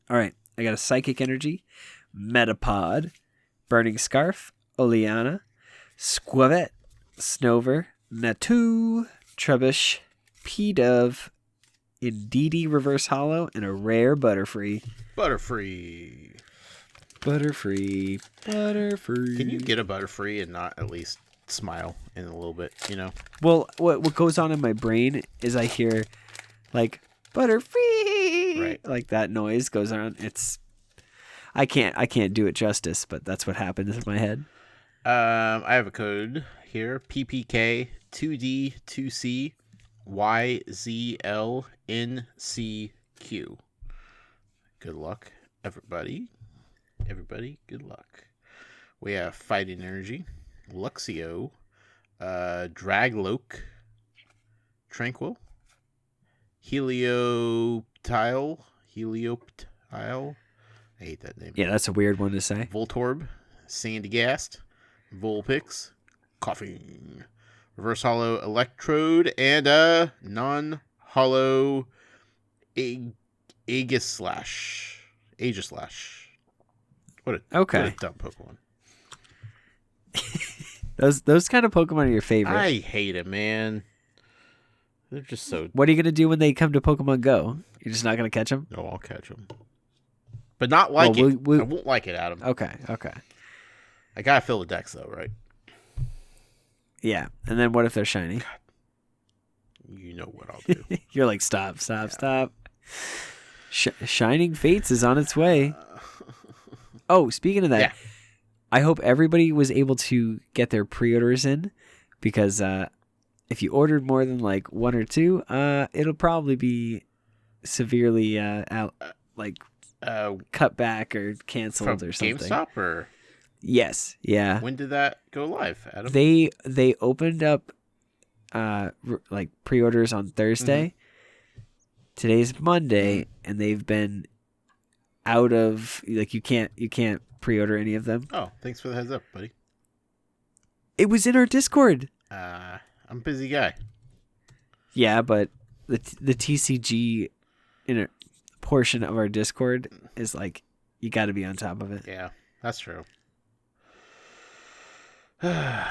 All right, I got a Psychic Energy, Metapod, Burning Scarf, Oleana, Squavette, Snover, Natu, Trubbish, P-Dove, Indeedee Reverse Hollow, and a rare Butterfree. Butterfree. Can you get a Butterfree and not at least smile in a little bit, you know? Well, what goes on in my brain is I hear like Butterfree, right? Like that noise goes on. I can't do it justice, but that's what happens in my head. I have a code here: PPK 2D 2C YZLNCQ. Good luck, everybody. Good luck. We have Fighting Energy, Luxio, Dragloak, Tranquil, Helioptile. I hate that name. Yeah, that's a weird one to say. Voltorb, Sandygast, Vulpix, Coughing, Reverse Hollow Electrode, and a non-hollow Aegislash. What a dumb Pokemon. Those kind of Pokemon are your favorite. I hate it, man. They're just so... What are you going to do when they come to Pokemon Go? You're just not going to catch them? No, I'll catch them. But not like it. I won't like it, Adam. Okay. I gotta fill the decks, though, right? Yeah. And then what if they're shiny? God. You know what I'll do. You're like, stop. Shining Fates is on its way. Oh, speaking of that, yeah. I hope everybody was able to get their pre-orders in, because if you ordered more than like one or two, it'll probably be severely cut back or canceled from or something. GameStop or? Yes, yeah. When did that go live, Adam? They opened up like pre-orders on Thursday. Mm-hmm. Today's Monday, and they've been out of, like, you can't pre-order any of them. Oh, thanks for the heads up, buddy. It was in our Discord. I'm a busy guy. Yeah, but the TCG in a portion of our Discord is like, you got to be on top of it. Yeah, that's true. But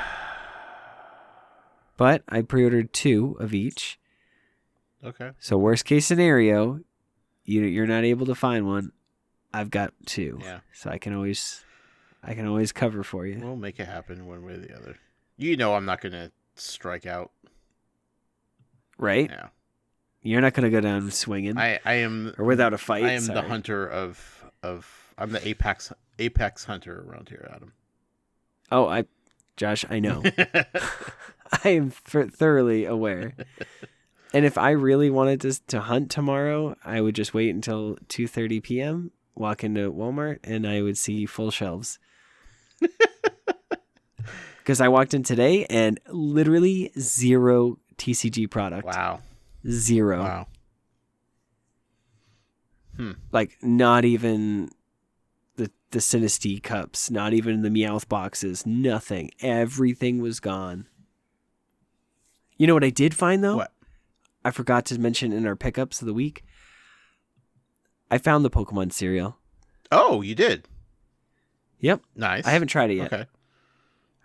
I pre-ordered 2 of each. Okay. So worst case scenario, you're not able to find one. I've got 2. Yeah. So I can always cover for you. We'll make it happen one way or the other. You know I'm not gonna strike out. Right? Yeah. You're not gonna go down swinging. I am, or without a fight. I am the hunter of. I'm the apex hunter around here, Adam. Oh, Josh, I know. I am thoroughly aware. And if I really wanted to hunt tomorrow, I would just wait until 2:30 p.m., walk into Walmart, and I would see full shelves. Because I walked in today and literally 0 TCG product. Wow. 0. Wow. Like, not even the Sinistea cups, not even the Meowth boxes, nothing. Everything was gone. You know what I did find, though? What? I forgot to mention in our pickups of the week. I found the Pokemon cereal. Oh, you did? Yep. Nice. I haven't tried it yet. Okay.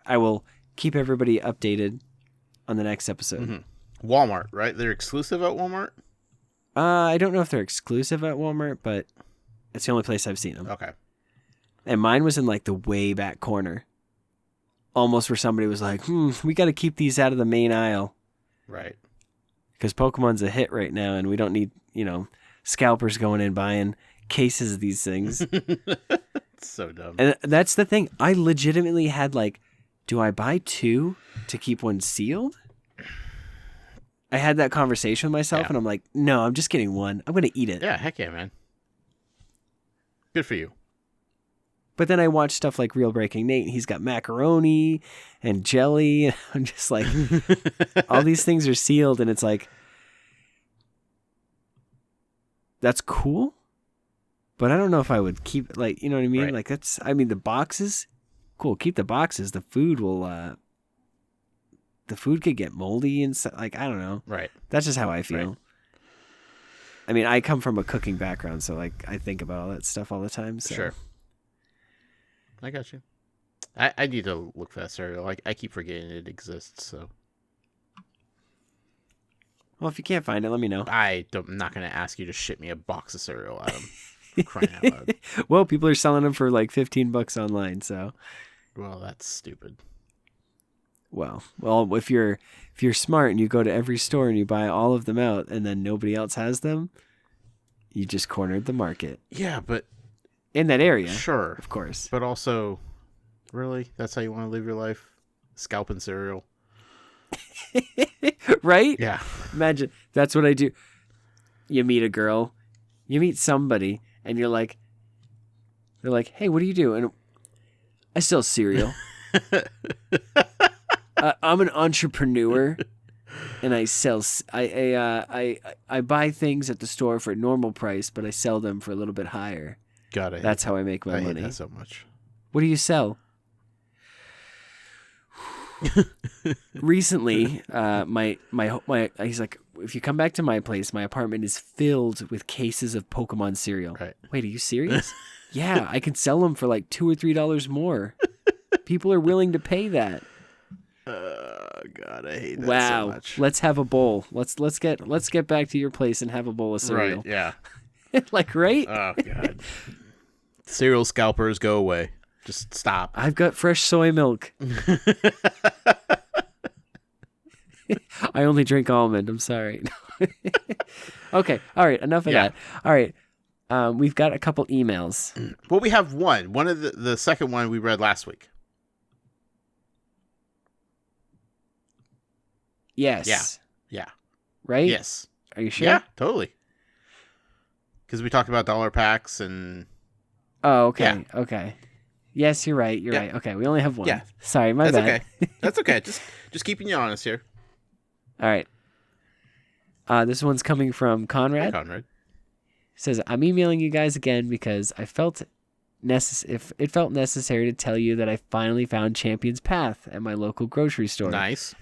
I will keep everybody updated on the next episode. Mm-hmm. Walmart, right? They're exclusive at Walmart? I don't know if they're exclusive at Walmart, but it's the only place I've seen them. Okay. And mine was in like the way back corner. Almost where somebody was like, we got to keep these out of the main aisle. Right. Because Pokemon's a hit right now, and we don't need, scalpers going in buying cases of these things. It's so dumb. And that's the thing. I legitimately had like, do I buy 2 to keep one sealed? I had that conversation with myself, and I'm like, no, I'm just getting 1. I'm going to eat it. Yeah, heck yeah, man. Good for you. But then I watched stuff like Real Breaking Nate, and he's got macaroni and jelly. And I'm just like, all these things are sealed, and it's like, that's cool, but I don't know if I would keep, like, you know what I mean? Right. Like, the boxes, cool, keep the boxes. The food could get moldy and stuff. Like, I don't know. Right. That's just how I feel. Right. I mean, I come from a cooking background, so like, I think about all that stuff all the time. So. Sure. I got you. I need to look for that cereal. Like, I keep forgetting it exists. So, well, if you can't find it, let me know. I'm not going to ask you to ship me a box of cereal, Adam. Crying out loud. Well, people are selling them for like $15 online. So, well, that's stupid. Well, if you're smart and you go to every store and you buy all of them out, and then nobody else has them, you just cornered the market. Yeah, but in that area, sure, of course. But also, really, that's how you want to live your life? Scalping cereal, right? Yeah. Imagine that's what I do. You meet a girl, you meet somebody, and they're like, "Hey, what do you do?" And I sell cereal. I'm an entrepreneur, and I sell. I buy things at the store for a normal price, but I sell them for a little bit higher. Got it. That's how I make my money. Hate that so much. What do you sell? recently, my he's like, if you come back to my place, my apartment is filled with cases of Pokemon cereal. Right. Wait, are you serious? Yeah, I can sell them for like $2 or $3 more. People are willing to pay that. God, I hate that Wow. so much. Let's have a bowl. Let's get back to your place and have a bowl of cereal. Right, yeah. Like, right? Oh, God. Cereal scalpers, go away. Just stop. I've got fresh soy milk. I only drink almond. I'm sorry. Okay. All right. Enough of that. All right. We've got a couple emails. Well, we have one. One of the second one we read last week. Yes. Yeah. Right? Yes. Are you sure? Yeah, totally. Because we talked about dollar packs and... Oh, okay. Yeah. Okay. Yes, you're right. You're right. Okay. We only have one. Yeah. Sorry, my That's bad. okay. That's okay. Just keeping you honest here. All right. This one's coming from Conrad. Hi, Conrad. Says, I'm emailing you guys again because it felt necessary to tell you that I finally found Champion's Path at my local grocery store. Nice.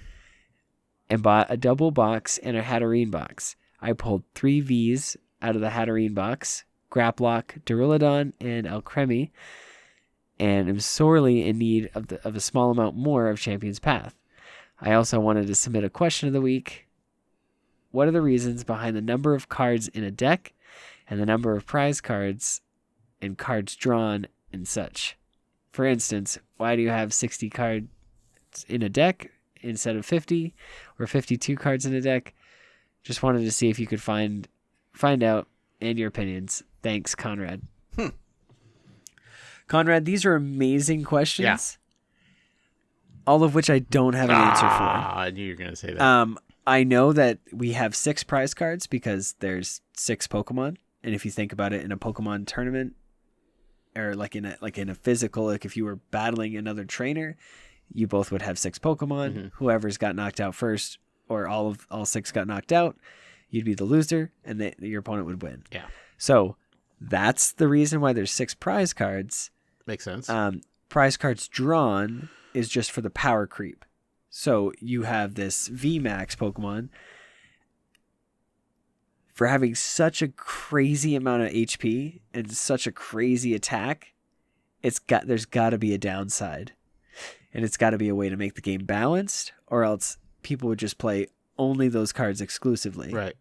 And bought a double box and a Hatterene box. I pulled 3 Vs out of the Hatterene box, Graplock, Duraludon, and Alcremie, and am sorely in need of a small amount more of Champion's Path. I also wanted to submit a question of the week. What are the reasons behind the number of cards in a deck and the number of prize cards and cards drawn and such? For instance, why do you have 60 cards in a deck instead of 50 or 52 cards in a deck? Just wanted to see if you could find out and your opinions. Thanks, Conrad. Conrad, these are amazing questions. Yeah. All of which I don't have an answer for. I knew you were going to say that. I know that we have 6 prize cards because there's 6 Pokemon. And if you think about it in a Pokemon tournament or like in a physical, like if you were battling another trainer, you both would have 6 Pokemon. Mm-hmm. Whoever's got knocked out first or all 6 got knocked out, you'd be the loser and your opponent would win. Yeah. So that's the reason why there's 6 prize cards. Makes sense. Prize cards drawn is just for the power creep. So you have this VMAX Pokemon for having such a crazy amount of HP and such a crazy attack. There's got to be a downside, and it's got to be a way to make the game balanced, or else people would just play only those cards exclusively. Right.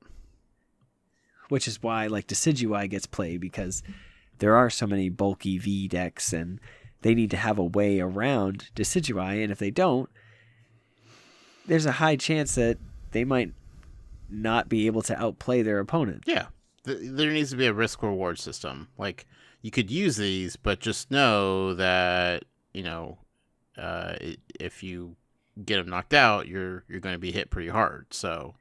Which is why like Decidueye gets played, because there are so many bulky V decks and they need to have a way around Decidueye, and if they don't, there's a high chance that they might not be able to outplay their opponent. Yeah. There needs to be a risk-reward system. Like, you could use these, but just know that, if you get them knocked out, you're going to be hit pretty hard, so...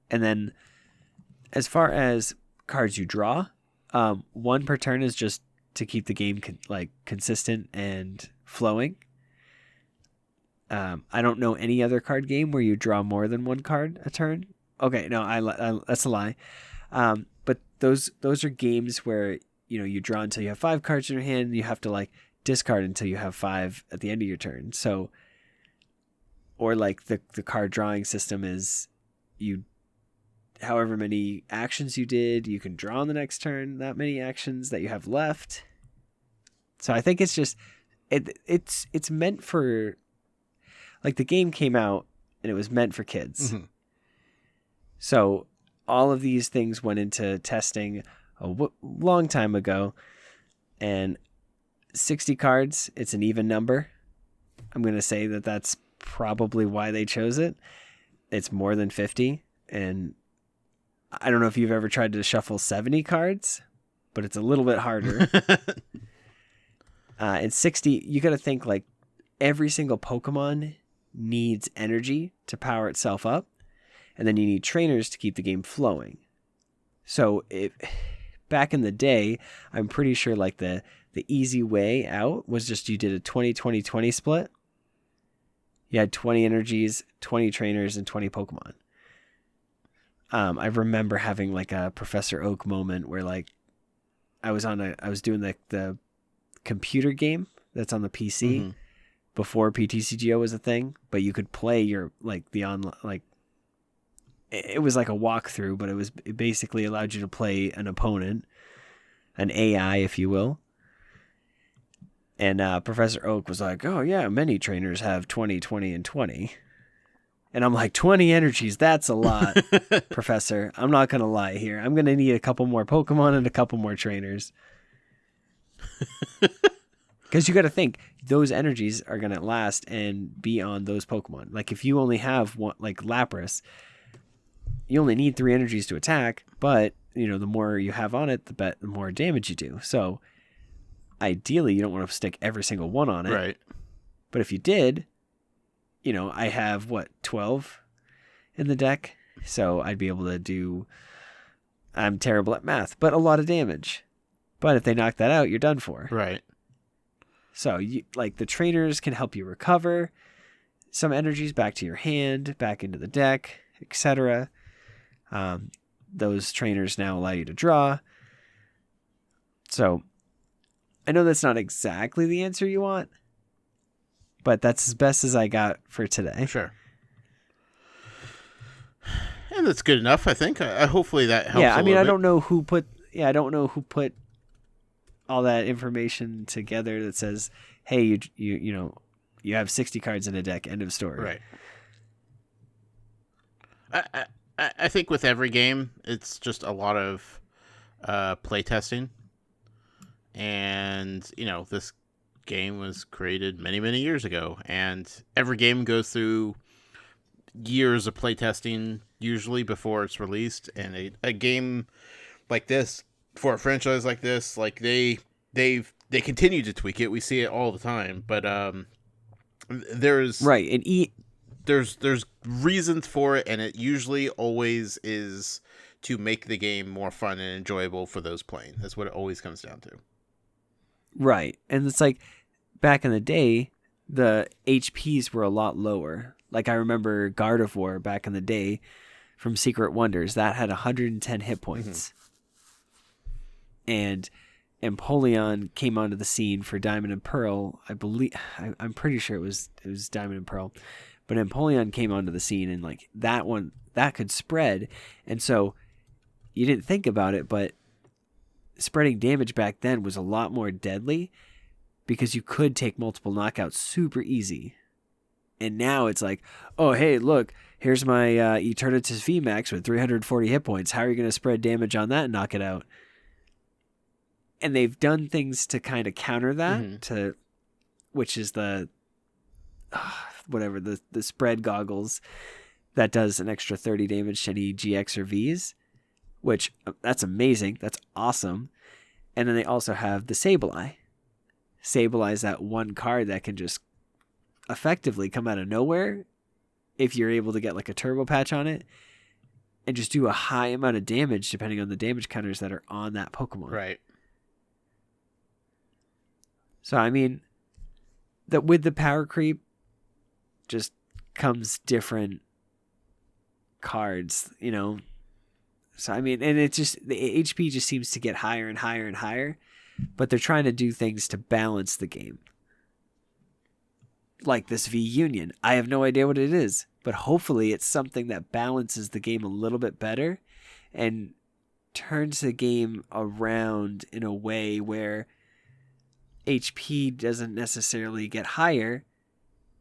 And then, as far as cards you draw, 1 per turn is just to keep the game consistent and flowing. I don't know any other card game where you draw more than 1 card a turn. Okay, no, I that's a lie. But those are games where you draw until you have 5 cards in your hand, and you have to discard until you have 5 at the end of your turn. So, or the card drawing system is however many actions you did, you can draw on the next turn, that many actions that you have left. So I think it's just it's meant for, the game came out and it was meant for kids. Mm-hmm. So all of these things went into testing a long time ago, and 60 cards, it's an even number. I'm going to say that that's probably why they chose it. It's more than 50, and I don't know if you've ever tried to shuffle 70 cards, but it's a little bit harder. And 60, you got to think every single Pokemon needs energy to power itself up, and then you need trainers to keep the game flowing. So back in the day, I'm pretty sure the easy way out was just you did a 20-20-20 split. You had 20 energies, 20 trainers, and 20 Pokemon. I remember having a Professor Oak moment where I was doing the computer game that's on the PC before PTCGO was a thing, but you could play your it was like a walkthrough, but it basically allowed you to play an opponent, an AI, if you will. And Professor Oak was like, "Oh yeah, many trainers have 20, 20, and 20." And I'm like, 20 energies, that's a lot, Professor. I'm not going to lie here. I'm going to need a couple more Pokemon and a couple more trainers. Because you got to think, those energies are going to last and be on those Pokemon. Like, if you only have one, like Lapras, you only need 3 energies to attack, but, the more you have on it, the more damage you do. So, ideally, you don't want to stick every single one on it. Right. But if you did... I have 12 in the deck, so I'd be able to do, I'm terrible at math, but a lot of damage. But if they knock that out, you're done for. Right. So the trainers can help you recover some energies back to your hand, back into the deck, etc. Those trainers now allow you to draw. So I know that's not exactly the answer you want, but that's as best as I got for today. Sure. And that's good enough, I think. Hopefully that helps. Yeah, I mean, I don't know who put all that information together that says, "Hey, you have 60 cards in a deck. End of story." Right. I think with every game, it's just a lot of play testing, and this game was created many, many years ago, and every game goes through years of playtesting usually before it's released. And a game like this, for a franchise like this, like they continue to tweak it. We see it all the time, but there's right, and there's reasons for it, and it usually always is to make the game more fun and enjoyable for those playing. That's what it always comes down to. Right. And it's like back in the day, the HPs were a lot lower. Like I remember Gardevoir back in the day from Secret Wonders, that had 110 hit points. And Empoleon came onto the scene for Diamond and Pearl. I'm pretty sure it was Diamond and Pearl. But Empoleon came onto the scene, and like that one, that could spread. And so you didn't think about it, but spreading damage back then was a lot more deadly because you could take multiple knockouts super easy. And now it's like, oh, hey, look, here's my Eternatus VMAX with 340 hit points. How are you going to spread damage on that and knock it out? And they've done things to kind of counter that, which is the spread goggles that does an extra 30 damage to any GX or Vs, which that's amazing. That's awesome. And then they also have the Sableye. Sableye is that one card that can just effectively come out of nowhere if you're able to get like a turbo patch on it and just do a high amount of damage depending on the damage counters that are on that Pokemon. Right. So, I mean, that with the power creep just comes different cards, So, I mean, and it's just, the HP just seems to get higher and higher and higher, but they're trying to do things to balance the game. Like this V Union. I have no idea what it is, but hopefully it's something that balances the game a little bit better and turns the game around in a way where HP doesn't necessarily get higher,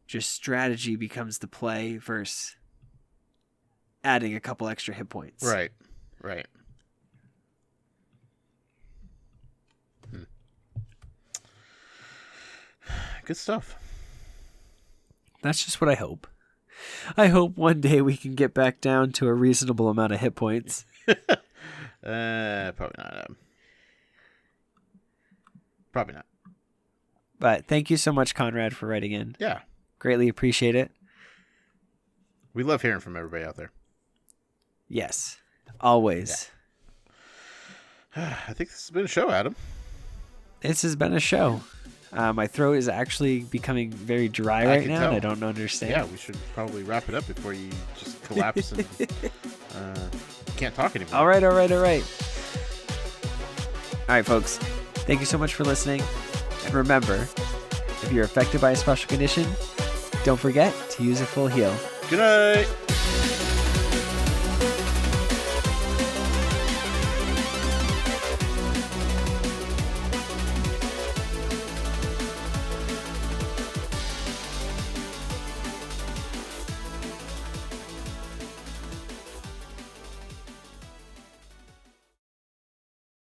just strategy becomes the play versus adding a couple extra hit points. Right. Good stuff. That's just what I hope. I hope one day we can get back down to a reasonable amount of hit points. Probably not. Probably not. But thank you so much, Conrad, for writing in. Yeah. Greatly appreciate it. We love hearing from everybody out there. Yes. Always. Yeah. I think this has been a show, Adam. This has been a show. My throat is actually becoming very dry right now, and I don't understand. Yeah, we should probably wrap it up before you just collapse and can't talk anymore. All right. All right, folks. Thank you so much for listening. And remember, If you're affected by a special condition, don't forget to use a full heal. Good night.